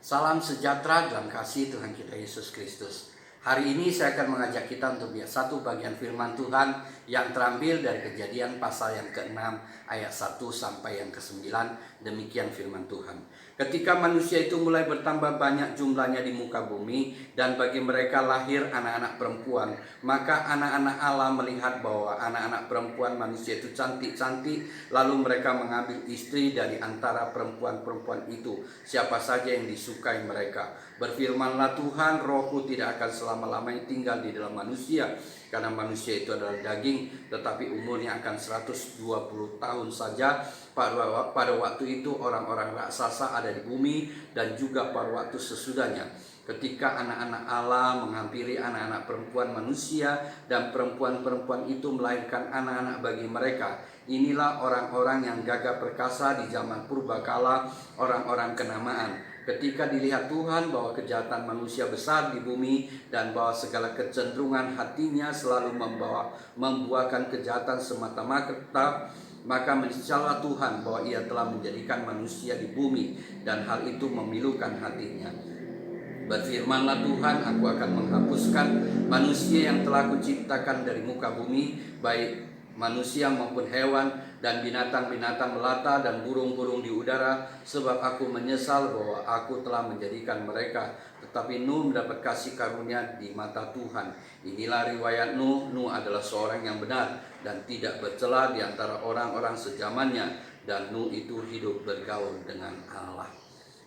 Salam sejahtera dalam kasih Tuhan kita Yesus Kristus. Hari ini saya akan mengajak kita untuk lihat satu bagian firman Tuhan yang terambil dari Kejadian pasal yang ke-6 ayat 1 sampai yang ke-9. Demikian firman Tuhan. Ketika manusia itu mulai bertambah banyak jumlahnya di muka bumi, dan bagi mereka lahir anak-anak perempuan, maka anak-anak Allah melihat bahwa anak-anak perempuan manusia itu cantik-cantik, lalu mereka mengambil istri dari antara perempuan-perempuan itu, siapa saja yang disukai mereka. Berfirmanlah Tuhan, rohku tidak akan selama-lamanya tinggal di dalam manusia, karena manusia itu adalah daging, tetapi umurnya akan 120 tahun saja. Pada waktu itu orang-orang raksasa ada di bumi, dan juga pada waktu sesudahnya, ketika anak-anak Allah menghampiri anak-anak perempuan manusia, dan perempuan-perempuan itu melahirkan anak-anak bagi mereka. Inilah orang-orang yang gagah perkasa di zaman purbakala, orang-orang kenamaan. Ketika dilihat Tuhan bahwa kejahatan manusia besar di bumi, dan bahwa segala kecenderungan hatinya selalu membuahkan kejahatan semata-mata, maka menyesalilah Tuhan bahwa Ia telah menjadikan manusia di bumi, dan hal itu memilukan hatinya. Berfirmanlah Tuhan, aku akan menghapuskan manusia yang telah kuciptakan dari muka bumi, baik manusia maupun hewan, dan binatang-binatang melata, dan burung-burung di udara, sebab aku menyesal bahwa aku telah menjadikan mereka. Tetapi Nuh mendapat kasih karunia di mata Tuhan. Inilah riwayat Nuh. Nuh adalah seorang yang benar dan tidak bercela di antara orang-orang sezamannya, dan Nuh itu hidup bergaul dengan Allah.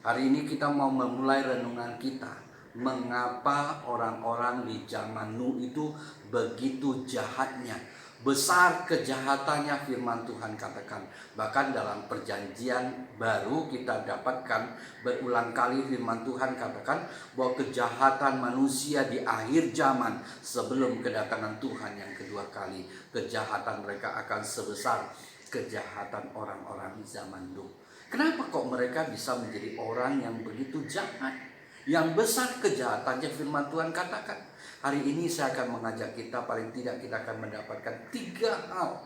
Hari ini kita mau memulai renungan kita. Mengapa orang-orang di zaman Nuh itu begitu jahatnya? Besar kejahatannya, firman Tuhan katakan. Bahkan dalam perjanjian baru kita dapatkan berulang kali firman Tuhan katakan bahwa kejahatan manusia di akhir zaman sebelum kedatangan Tuhan yang kedua kali, kejahatan mereka akan sebesar kejahatan orang-orang di zaman Nuh. Kenapa kok mereka bisa menjadi orang yang begitu jahat? Yang besar kejahatannya, firman Tuhan katakan. Hari ini saya akan mengajak kita, paling tidak kita akan mendapatkan 3 hal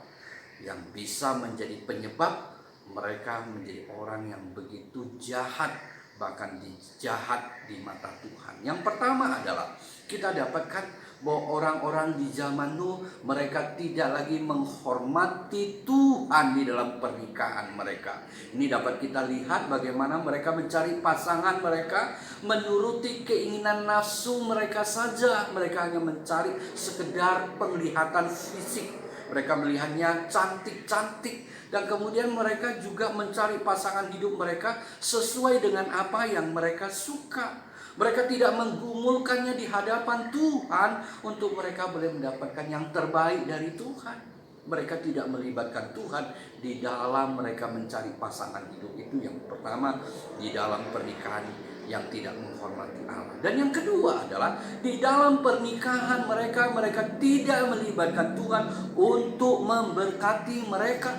yang bisa menjadi penyebab mereka menjadi orang yang begitu jahat, bahkan jahat di mata Tuhan. Yang pertama adalah kita dapatkan bahwa orang-orang di zaman Nuh, mereka tidak lagi menghormati Tuhan di dalam pernikahan mereka. Ini dapat kita lihat bagaimana mereka mencari pasangan mereka menuruti keinginan nafsu mereka saja. Mereka hanya mencari sekedar penglihatan fisik. Mereka melihatnya cantik-cantik, dan kemudian mereka juga mencari pasangan hidup mereka sesuai dengan apa yang mereka suka. Mereka tidak menggumulkannya di hadapan Tuhan untuk mereka boleh mendapatkan yang terbaik dari Tuhan. Mereka tidak melibatkan Tuhan di dalam mereka mencari pasangan hidup. Itu yang pertama, di dalam pernikahan yang tidak menghormati Allah. Dan yang kedua adalah di dalam pernikahan mereka tidak melibatkan Tuhan untuk memberkati mereka.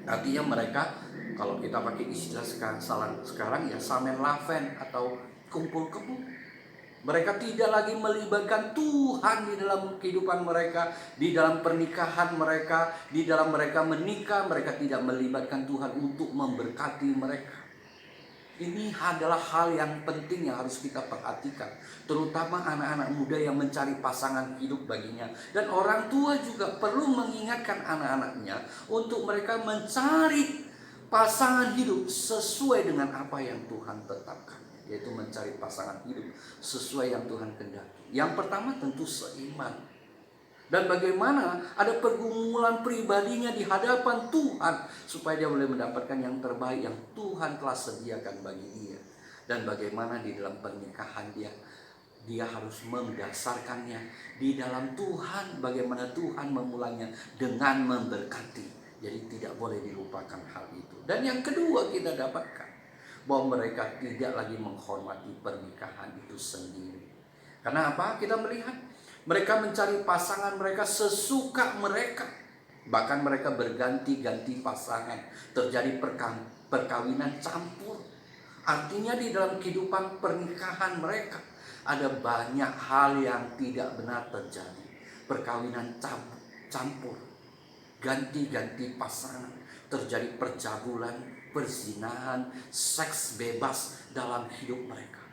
Artinya mereka, kalau kita pakai istilah sekarang ya samen laven atau kumpul kebo. Mereka tidak lagi melibatkan Tuhan di dalam kehidupan mereka, di dalam pernikahan mereka, di dalam mereka menikah. Mereka tidak melibatkan Tuhan untuk memberkati mereka. Ini adalah hal yang penting yang harus kita perhatikan, terutama anak-anak muda yang mencari pasangan hidup baginya. Dan orang tua juga perlu mengingatkan anak-anaknya untuk mereka mencari pasangan hidup sesuai dengan apa yang Tuhan tetapkan, yaitu mencari pasangan hidup sesuai yang Tuhan kehendaki. Yang pertama tentu seiman. Dan bagaimana ada pergumulan pribadinya di hadapan Tuhan, supaya dia boleh mendapatkan yang terbaik yang Tuhan telah sediakan bagi dia. Dan bagaimana di dalam pernikahan dia harus mendasarkannya di dalam Tuhan. Bagaimana Tuhan memulainya dengan memberkati. Jadi tidak boleh dilupakan hal itu. Dan yang kedua kita dapatkan bahwa mereka tidak lagi menghormati pernikahan itu sendiri. Karena apa? Kita melihat mereka mencari pasangan mereka sesuka mereka. Bahkan mereka berganti-ganti pasangan. Terjadi perkawinan campur. Artinya di dalam kehidupan pernikahan mereka ada banyak hal yang tidak benar terjadi. Perkawinan campur, ganti-ganti pasangan, terjadi percabulan, perzinahan, seks bebas dalam hidup mereka.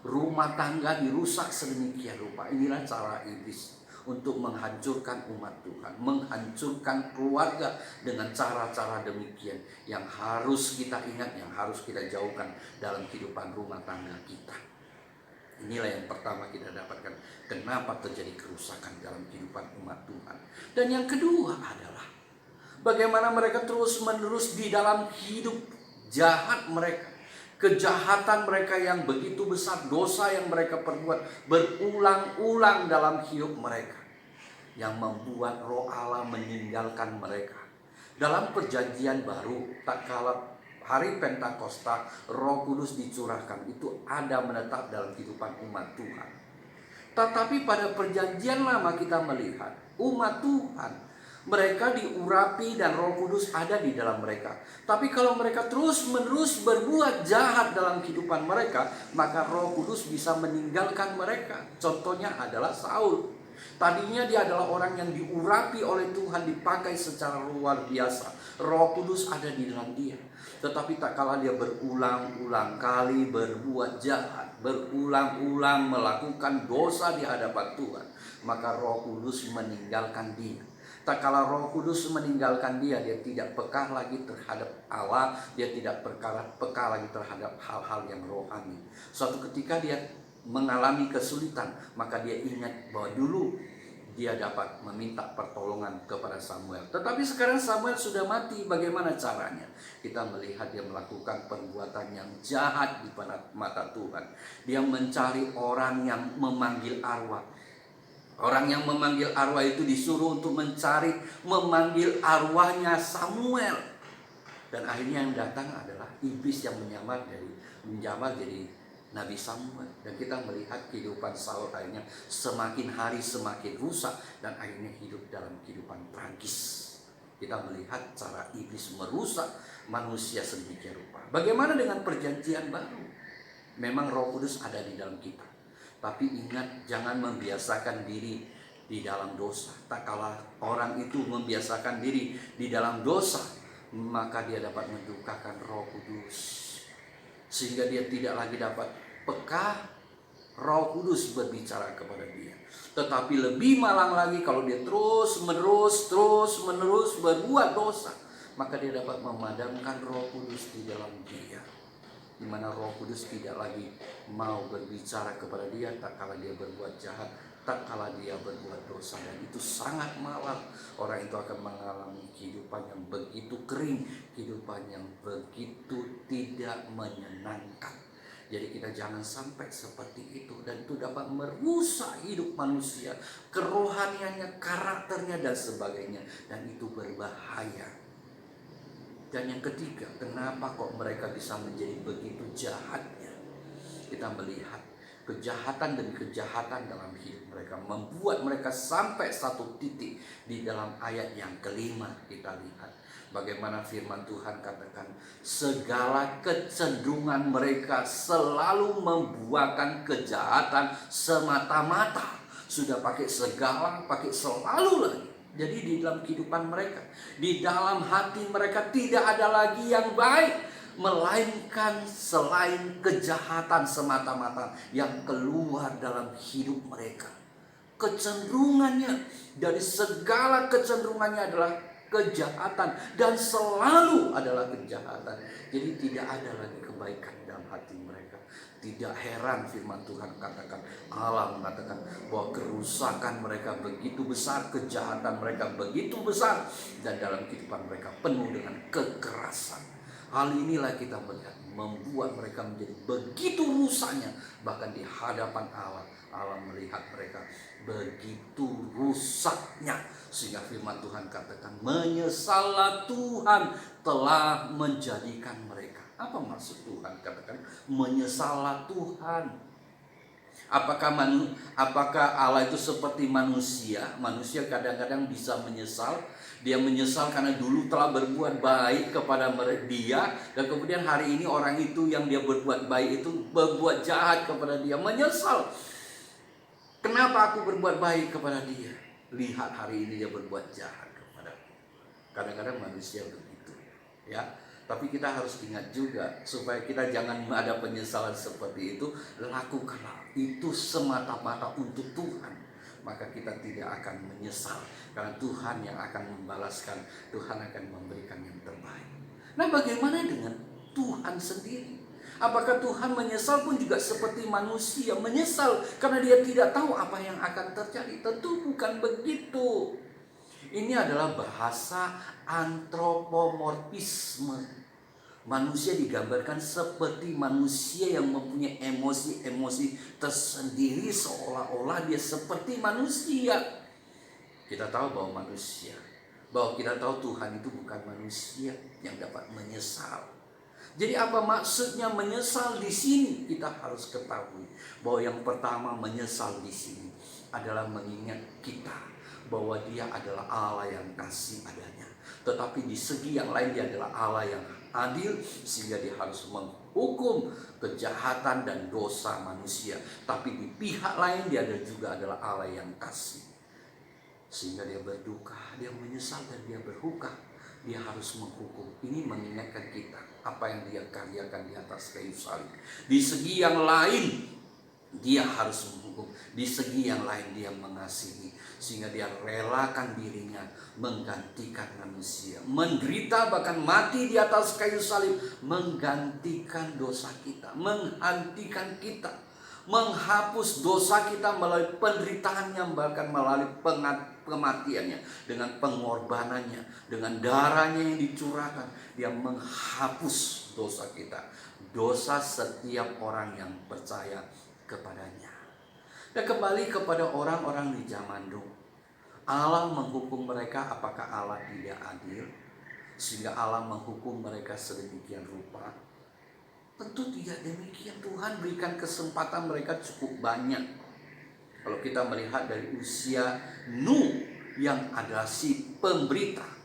Rumah tangga dirusak sedemikian rupa. Inilah cara iblis untuk menghancurkan umat Tuhan, menghancurkan keluarga dengan cara-cara demikian yang harus kita ingat, yang harus kita jauhkan dalam kehidupan rumah tangga kita. Inilah yang pertama kita dapatkan, kenapa terjadi kerusakan dalam kehidupan umat Tuhan. Dan yang kedua adalah bagaimana mereka terus-menerus di dalam hidup jahat mereka, kejahatan mereka yang begitu besar, dosa yang mereka perbuat berulang-ulang dalam hidup mereka, yang membuat Roh Allah meninggalkan mereka. Dalam perjanjian baru, tak kala hari Pentakosta, Roh Kudus dicurahkan, itu ada menetap dalam kehidupan umat Tuhan. Tetapi pada perjanjian lama kita melihat umat Tuhan, mereka diurapi dan Roh Kudus ada di dalam mereka. Tapi kalau mereka terus-menerus berbuat jahat dalam kehidupan mereka, maka Roh Kudus bisa meninggalkan mereka. Contohnya adalah Saul. Tadinya dia adalah orang yang diurapi oleh Tuhan, dipakai secara luar biasa. Roh Kudus ada di dalam dia. Tetapi tak kala dia berulang-ulang kali berbuat jahat, berulang-ulang melakukan dosa di hadapan Tuhan, maka Roh Kudus meninggalkan dia. Tak kala Roh Kudus meninggalkan dia, dia tidak peka lagi terhadap Allah, dia tidak peka lagi terhadap hal-hal yang rohani. Suatu ketika dia mengalami kesulitan, maka dia ingat bahwa dulu dia dapat meminta pertolongan kepada Samuel. Tetapi sekarang Samuel sudah mati, bagaimana caranya? Kita melihat dia melakukan perbuatan yang jahat di mata Tuhan. Dia mencari orang yang memanggil arwah. Orang yang memanggil arwah itu disuruh untuk memanggil arwahnya Samuel. Dan akhirnya yang datang adalah iblis yang menyamar jadi Nabi Samuel. Dan kita melihat kehidupan Saul akhirnya semakin hari semakin rusak, dan akhirnya hidup dalam kehidupan tragis. Kita melihat cara iblis merusak manusia sedemikian rupa. Bagaimana dengan perjanjian baru? Memang Roh Kudus ada di dalam kita, tapi ingat, jangan membiasakan diri di dalam dosa. Tak kala orang itu membiasakan diri di dalam dosa, maka dia dapat mendukakan Roh Kudus, sehingga dia tidak lagi dapat peka Roh Kudus berbicara kepada dia. Tetapi lebih malang lagi kalau dia terus menerus berbuat dosa, maka dia dapat memadamkan Roh Kudus di dalam dia, di mana Roh Kudus tidak lagi mau berbicara kepada dia tak kala dia berbuat jahat, tak kala dia berbuat dosa. Dan itu sangat malang. Orang itu akan mengalami kehidupan yang begitu kering, kehidupan yang begitu tidak menyenangkan. Jadi kita jangan sampai seperti itu, dan itu dapat merusak hidup manusia, kerohaniannya, karakternya dan sebagainya, dan itu berbahaya. Dan yang ketiga, kenapa kok mereka bisa menjadi begitu jahatnya? Kita melihat kejahatan demi kejahatan dalam hidup mereka membuat mereka sampai satu titik. Di dalam ayat yang kelima kita lihat bagaimana firman Tuhan katakan, segala kecenderungan mereka selalu membuahkan kejahatan semata-mata. Sudah pakai segala, pakai selalu lagi. Jadi di dalam kehidupan mereka, di dalam hati mereka tidak ada lagi yang baik, melainkan selain kejahatan semata-mata yang keluar dalam hidup mereka. Kecenderungannya, dari segala kecenderungannya adalah kejahatan, dan selalu adalah kejahatan. Jadi tidak ada lagi kebaikan dalam hati mereka. Tidak heran firman Tuhan katakan, Allah mengatakan bahwa kerusakan mereka begitu besar, kejahatan mereka begitu besar, dan dalam kehidupan mereka penuh dengan kekerasan. Hal inilah kita melihat membuat mereka menjadi begitu rusaknya. Bahkan di hadapan Allah, Allah melihat mereka begitu rusaknya, sehingga firman Tuhan katakan, menyesallah Tuhan telah menjadikan mereka. Apa maksud Tuhan katakan menyesallah Tuhan? Apakah Allah itu seperti manusia? Manusia kadang-kadang bisa menyesal. Dia menyesal karena dulu telah berbuat baik kepada dia, dan kemudian hari ini orang itu yang dia berbuat baik itu berbuat jahat kepada dia. Menyesal. Kenapa aku berbuat baik kepada dia? Lihat hari ini dia berbuat jahat kepada. Kadang-kadang manusia begitu, ya. Tapi kita harus ingat juga supaya kita jangan ada penyesalan seperti itu. Lakukanlah itu semata-mata untuk Tuhan, maka kita tidak akan menyesal, karena Tuhan yang akan membalaskan, Tuhan akan memberikan yang terbaik. Nah, bagaimana dengan Tuhan sendiri? Apakah Tuhan menyesal pun juga seperti manusia menyesal karena dia tidak tahu apa yang akan terjadi? Tentu bukan begitu. Ini adalah bahasa antropomorfisme. Manusia digambarkan seperti manusia yang mempunyai emosi-emosi tersendiri, seolah-olah dia seperti manusia. Kita tahu bahwa kita tahu Tuhan itu bukan manusia yang dapat menyesal. Jadi apa maksudnya menyesal di sini? Kita harus ketahui bahwa yang pertama, menyesal di sini adalah mengingat kita bahwa Dia adalah Allah yang kasih adanya. Tetapi di segi yang lain Dia adalah Allah yang adil, sehingga Dia harus menghukum kejahatan dan dosa manusia. Tapi di pihak lain Dia juga adalah Allah yang kasih, sehingga Dia berduka, Dia menyesal, dan Dia berduka. Dia harus menghukum. Ini mengingatkan kita apa yang Dia karyakan di atas kayu salib. Di segi yang lain Dia harus menghukum. Di segi yang lain Dia mengasihi, sehingga Dia relakan dirinya menggantikan manusia, menderita bahkan mati di atas kayu salib, menggantikan dosa kita, menghentikan kita, menghapus dosa kita melalui penderitaannya, bahkan melalui kematiannya, dengan pengorbanannya, dengan darahnya yang dicurahkan. Dia menghapus dosa kita, dosa setiap orang yang percaya kepadanya. Dan kembali kepada orang-orang di zaman dulu, Allah menghukum mereka. Apakah Allah tidak adil sehingga Allah menghukum mereka sedemikian rupa? Tentu tidak demikian. Tuhan berikan kesempatan mereka cukup banyak. Kalau kita melihat dari usia Nuh yang adalah si pemberita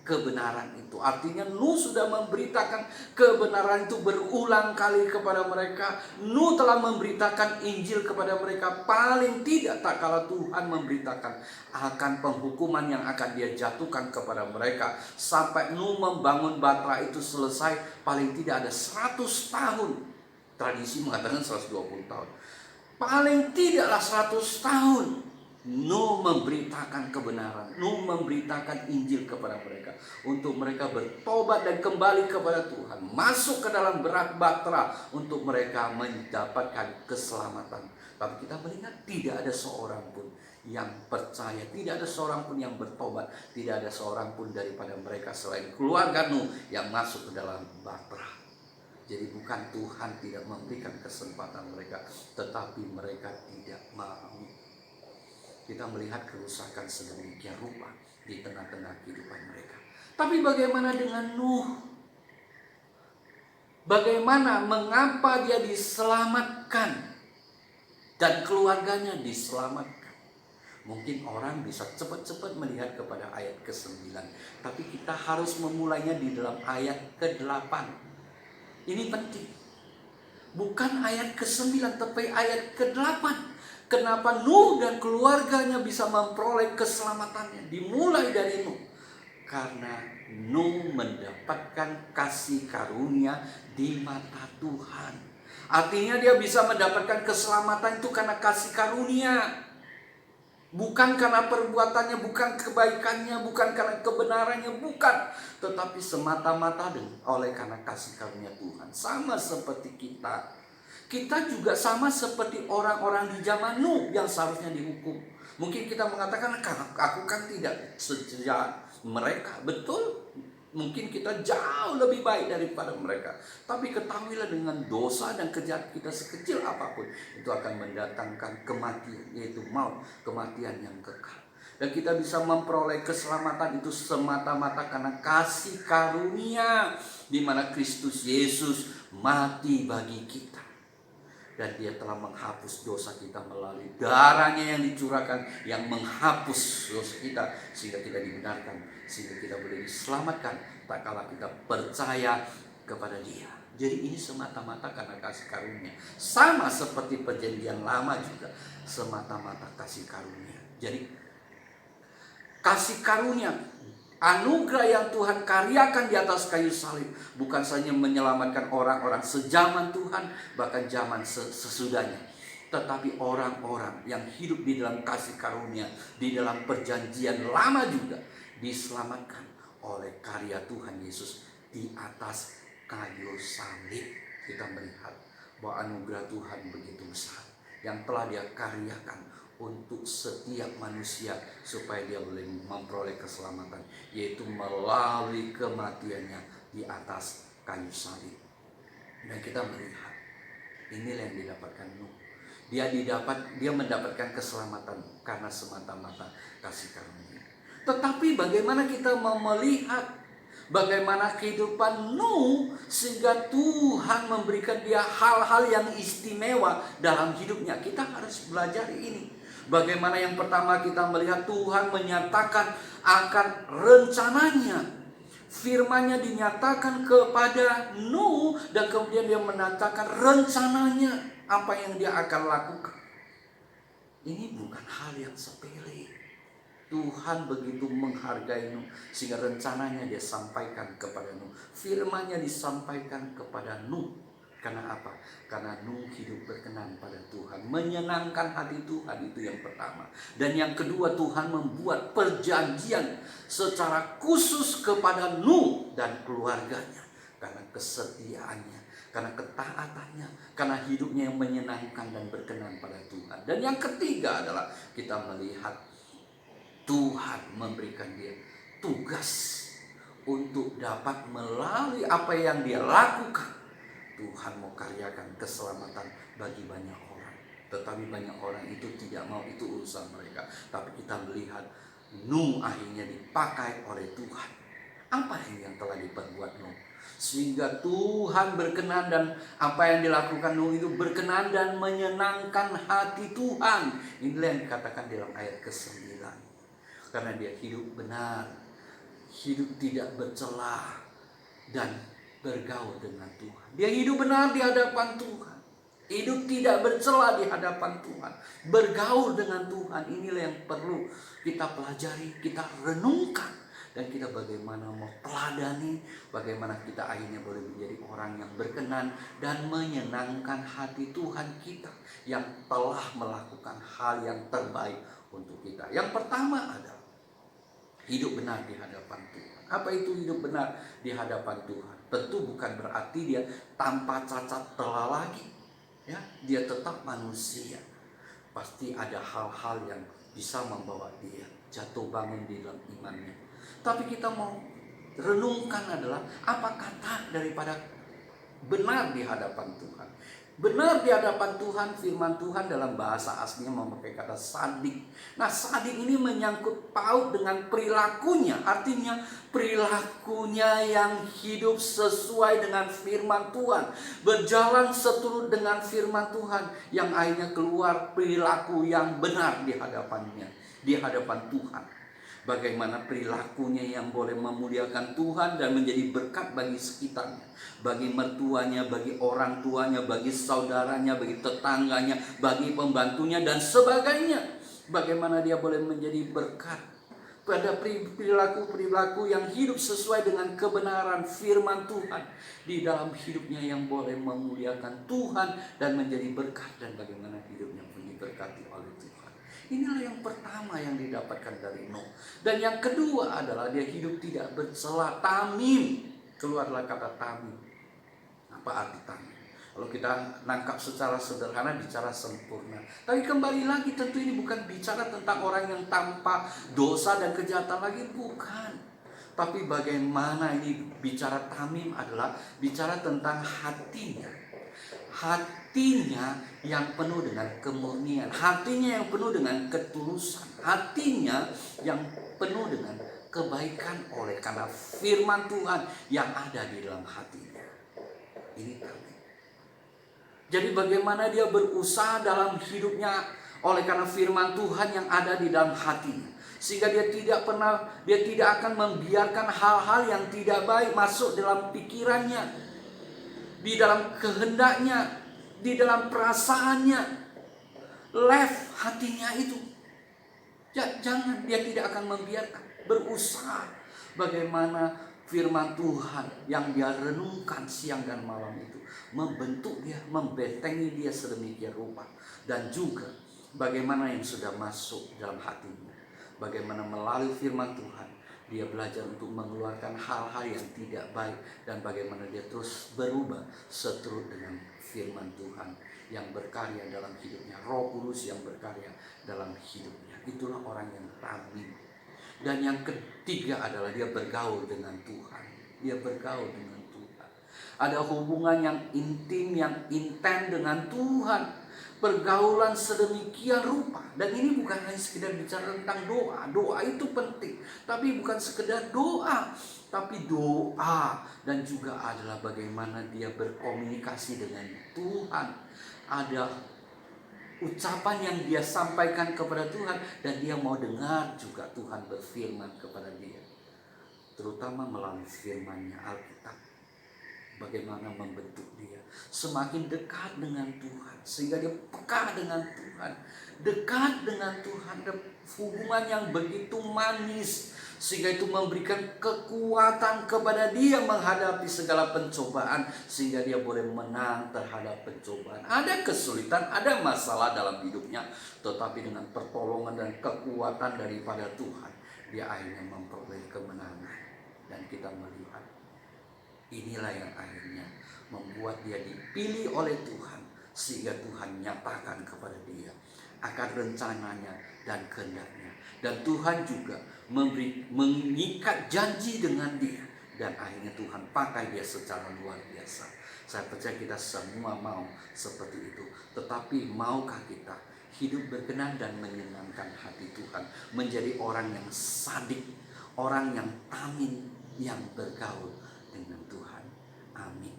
kebenaran itu, artinya Nuh sudah memberitakan kebenaran itu berulang kali kepada mereka. Nuh telah memberitakan Injil kepada mereka. Paling tidak tak kalah Tuhan memberitakan akan penghukuman yang akan Dia jatuhkan kepada mereka. Sampai Nuh membangun Batra itu selesai, paling tidak ada 100 tahun. Tradisi mengatakan 120 tahun. Paling tidaklah 100 tahun Nuh memberitakan kebenaran, Nuh memberitakan Injil kepada mereka, untuk mereka bertobat dan kembali kepada Tuhan, masuk ke dalam berat Batra untuk mereka mendapatkan keselamatan. Tapi kita melihat tidak ada seorang pun yang percaya, tidak ada seorang pun yang bertobat, tidak ada seorang pun daripada mereka selain keluarga Nuh yang masuk ke dalam Batra. Jadi bukan Tuhan tidak memberikan kesempatan mereka, tetapi mereka tidak mau. Kita melihat kerusakan sedemikian rupa di tengah-tengah kehidupan mereka. Tapi bagaimana dengan Nuh? Bagaimana, mengapa dia diselamatkan dan keluarganya diselamatkan? Mungkin orang bisa cepat-cepat melihat kepada ayat ke-9, tapi kita harus memulainya di dalam ayat ke-8. Ini penting. Bukan ayat ke-9, tapi ayat ke-8. Kenapa Nuh dan keluarganya bisa memperoleh keselamatannya? Dimulai dari Nuh. Karena Nuh mendapatkan kasih karunia di mata Tuhan. Artinya dia bisa mendapatkan keselamatan itu karena kasih karunia. Bukan karena perbuatannya, bukan kebaikannya, bukan karena kebenarannya, bukan. Tetapi semata-mata oleh karena kasih karunia Tuhan. Sama seperti kita. Kita juga sama seperti orang-orang di zaman Nuh yang seharusnya dihukum. Mungkin kita mengatakan, aku kan tidak sejahat mereka. Betul, mungkin kita jauh lebih baik daripada mereka. Tapi ketahuilah, dengan dosa dan kejahatan kita sekecil apapun, itu akan mendatangkan kematian, yaitu maut, kematian yang kekal. Dan kita bisa memperoleh keselamatan itu semata-mata karena kasih karunia, di mana Kristus Yesus mati bagi kita. Dan Dia telah menghapus dosa kita melalui darahnya yang dicurahkan, yang menghapus dosa kita, sehingga kita dibenarkan, sehingga kita boleh diselamatkan tak kala kita percaya kepada Dia. Jadi ini semata-mata karena kasih karunia. Sama seperti perjanjian lama juga, semata-mata kasih karunia. Jadi kasih karunia Anugerah yang Tuhan karyakan di atas kayu salib bukan saja menyelamatkan orang-orang sejaman Tuhan, bahkan zaman sesudahnya, tetapi orang-orang yang hidup di dalam kasih karunia, di dalam perjanjian lama juga diselamatkan oleh karya Tuhan Yesus di atas kayu salib. Kita melihat bahwa anugerah Tuhan begitu besar yang telah Dia karyakan untuk setiap manusia supaya dia boleh memperoleh keselamatan, yaitu melalui kematiannya di atas kayu salib. Dan kita melihat inilah yang didapatkan Nuh. Dia mendapatkan keselamatan karena semata-mata kasih karunia. Tetapi bagaimana kita mau melihat bagaimana kehidupan Nuh sehingga Tuhan memberikan dia hal-hal yang istimewa dalam hidupnya? Kita harus belajar ini. Bagaimana yang pertama kita melihat Tuhan menyatakan akan rencananya. Firman-Nya dinyatakan kepada Nuh dan kemudian dia menyatakan rencananya apa yang dia akan lakukan. Ini bukan hal yang sepele. Tuhan begitu menghargai Nuh sehingga rencananya dia sampaikan kepada Nuh. Firman-Nya disampaikan kepada Nuh. Karena apa? Karena Nuh hidup berkenan pada Tuhan, menyenangkan hati Tuhan, itu yang pertama. Dan yang kedua, Tuhan membuat perjanjian secara khusus kepada Nuh dan keluarganya karena kesetiaannya, karena ketaatannya, karena hidupnya yang menyenangkan dan berkenan pada Tuhan. Dan yang ketiga adalah kita melihat Tuhan memberikan dia tugas untuk dapat melalui apa yang dia lakukan, Tuhan mau karyakan keselamatan bagi banyak orang. Tetapi banyak orang itu tidak mau, itu urusan mereka. Tapi kita melihat Nuh akhirnya dipakai oleh Tuhan. Apa yang telah diperbuat Nuh sehingga Tuhan berkenan, dan apa yang dilakukan Nuh itu berkenan dan menyenangkan hati Tuhan. Inilah yang dikatakan dalam ayat ke-9. Karena dia hidup benar, hidup tidak bercela, dan bergaul dengan Tuhan. Dia hidup benar di hadapan Tuhan, hidup tidak bercela di hadapan Tuhan, bergaul dengan Tuhan. Inilah yang perlu kita pelajari, kita renungkan, dan kita bagaimana mau teladani, bagaimana kita akhirnya boleh menjadi orang yang berkenan dan menyenangkan hati Tuhan kita yang telah melakukan hal yang terbaik untuk kita. Yang pertama adalah hidup benar di hadapan Tuhan. Apa itu hidup benar di hadapan Tuhan? Tentu bukan berarti dia tanpa cacat celah lagi, ya, dia tetap manusia. Pasti ada hal-hal yang bisa membawa dia jatuh bangun di dalam imannya. Tapi kita mau renungkan adalah apa kata daripada benar di hadapan Tuhan. Benar di hadapan Tuhan, firman Tuhan dalam bahasa aslinya memakai kata sadik. Nah, sadik ini menyangkut paut dengan perilakunya. Artinya perilakunya yang hidup sesuai dengan firman Tuhan, berjalan seturut dengan firman Tuhan, yang akhirnya keluar perilaku yang benar di hadapannya, di hadapan Tuhan. Bagaimana perilakunya yang boleh memuliakan Tuhan dan menjadi berkat bagi sekitarnya, bagi mertuanya, bagi orang tuanya, bagi saudaranya, bagi tetangganya, bagi pembantunya dan sebagainya. Bagaimana dia boleh menjadi berkat pada perilaku-perilaku yang hidup sesuai dengan kebenaran firman Tuhan di dalam hidupnya, yang boleh memuliakan Tuhan dan menjadi berkat, dan bagaimana hidupnya pun diberkati oleh Tuhan. Inilah yang pertama yang didapatkan dari Nuh. Dan yang kedua adalah dia hidup tidak bercela, tamim. Keluarlah kata tamim. Apa arti tamim? Kalau kita nangkap secara sederhana, bicara sempurna. Tapi kembali lagi, tentu ini bukan bicara tentang orang yang tanpa dosa dan kejahatan lagi, bukan. Tapi bagaimana ini bicara tamim adalah bicara tentang hatinya. Hatinya yang penuh dengan kemurnian, hatinya yang penuh dengan ketulusan, hatinya yang penuh dengan kebaikan oleh karena firman Tuhan yang ada di dalam hatinya. Ini kami. Jadi bagaimana dia berusaha dalam hidupnya oleh karena firman Tuhan yang ada di dalam hatinya, sehingga dia tidak akan membiarkan hal-hal yang tidak baik masuk dalam pikirannya, di dalam kehendaknya, di dalam perasaannya. Left hatinya itu. Jangan, dia tidak akan membiarkan. Berusaha Bagaimana firman Tuhan yang dia renungkan siang dan malam itu membentuk dia, membentengi dia sedemikian rupa. Dan juga bagaimana yang sudah masuk dalam hatinya, bagaimana melalui firman Tuhan dia belajar untuk mengeluarkan hal-hal yang tidak baik, dan bagaimana dia terus berubah seturut dengan firman Tuhan yang berkarya dalam hidupnya, Roh Kudus yang berkarya dalam hidupnya. Itulah orang yang tangguh. Dan yang ketiga adalah dia bergaul dengan Tuhan. Dia bergaul dengan Tuhan. Ada hubungan yang intim, yang intens dengan Tuhan. Pergaulan sedemikian rupa. Dan ini bukan hanya sekedar bicara tentang doa. Doa itu penting, tapi bukan sekedar doa, tapi doa dan juga adalah bagaimana dia berkomunikasi dengan Tuhan. Ada ucapan yang dia sampaikan kepada Tuhan, dan dia mau dengar juga Tuhan berfirman kepada dia, terutama melalui firman-Nya, Alkitab. Bagaimana membentuk dia semakin dekat dengan Tuhan, sehingga dia peka dengan Tuhan, dekat dengan Tuhan, dan hubungan yang begitu manis, sehingga itu memberikan kekuatan kepada dia menghadapi segala pencobaan, sehingga dia boleh menang terhadap pencobaan. Ada kesulitan, ada masalah dalam hidupnya, tetapi dengan pertolongan dan kekuatan daripada Tuhan, dia akhirnya memperoleh kemenangan. Dan kita melihat inilah yang akhirnya membuat dia dipilih oleh Tuhan, sehingga Tuhan nyatakan kepada dia akan rencananya dan kehendaknya. Dan Tuhan juga mengikat janji dengan dia, dan akhirnya Tuhan pakai dia secara luar biasa. Saya percaya kita semua mau seperti itu. Tetapi maukah kita hidup berkenan dan menyenangkan hati Tuhan, menjadi orang yang sadik, orang yang amin, yang bergaul dengan Tuhan. Amin.